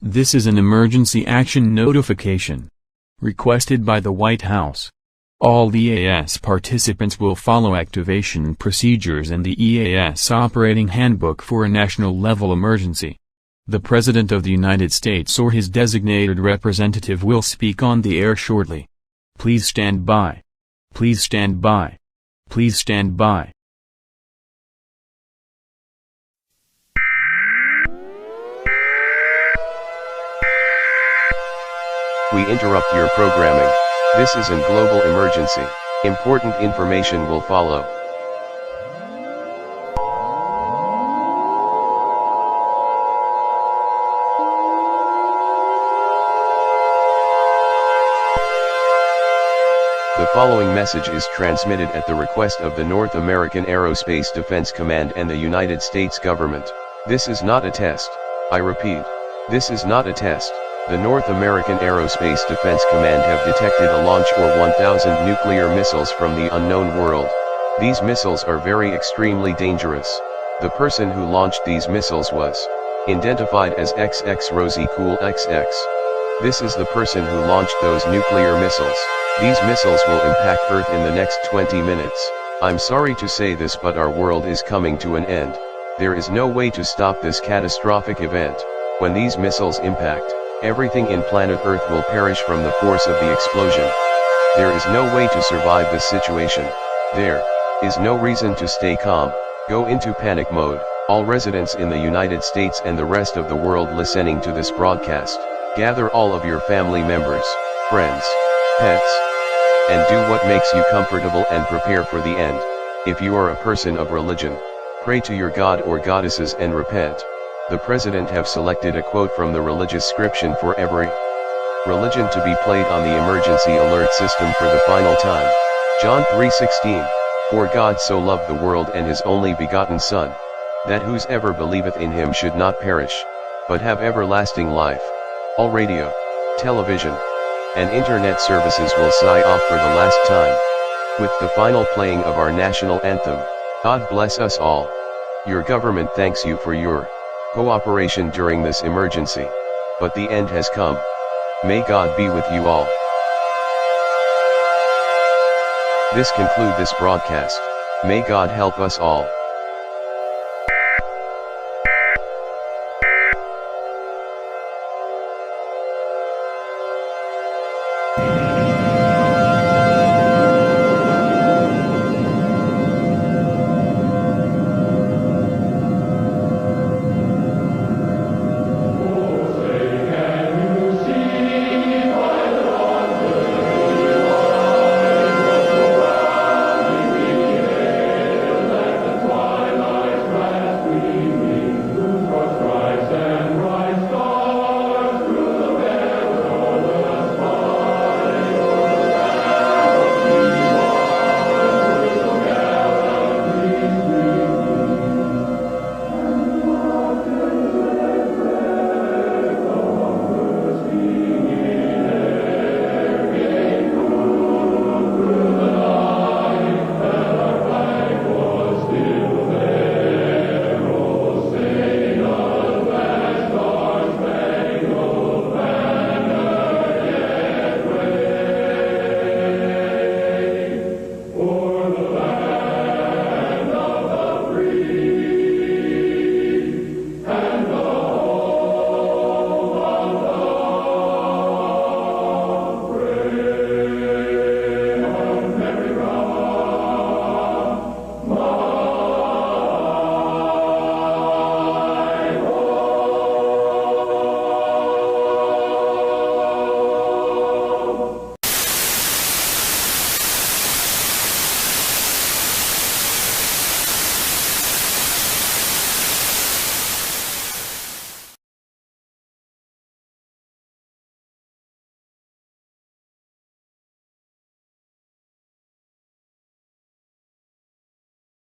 This is an emergency action notification requested by the White House. All EAS participants will follow activation procedures and the EAS Operating Handbook for a national-level emergency. The President of the United States or his designated representative will speak on the air shortly. Please stand by. Please stand by. Please stand by. We interrupt your programming. This is a global emergency. Important information will follow. The following message is transmitted at the request of the North American Aerospace Defense Command and the United States government. This is not a test. I repeat, this is not a test. The North American Aerospace Defense Command have detected a launch or 1,000 nuclear missiles from the unknown world. These missiles are very extremely dangerous. The person who launched these missiles was identified as Xx Rosie Cool XX. This is the person who launched those nuclear missiles. These missiles will impact Earth in the next 20 minutes. I'm sorry to say this, but our world is coming to an end. There is no way to stop this catastrophic event. When these missiles impact, everything in planet Earth will perish from the force of the explosion. There is no way to survive this situation. There is no reason to stay calm. Go into panic mode. All residents in the United States and the rest of the world listening to this broadcast, gather all of your family members, friends, pets, and do what makes you comfortable and prepare for the end. If you are a person of religion, pray to your God or goddesses and repent. The President have selected a quote from the religious scripture for every religion to be played on the emergency alert system for the final time. John 3:16, For God so loved the world and his only begotten Son, that whosoever believeth in him should not perish, but have everlasting life. All radio, television, and internet services will sigh off for the last time, with the final playing of our national anthem. God bless us all. Your government thanks you for your cooperation during this emergency, but the end has come. May God be with you all. This conclude this broadcast. May God help us all.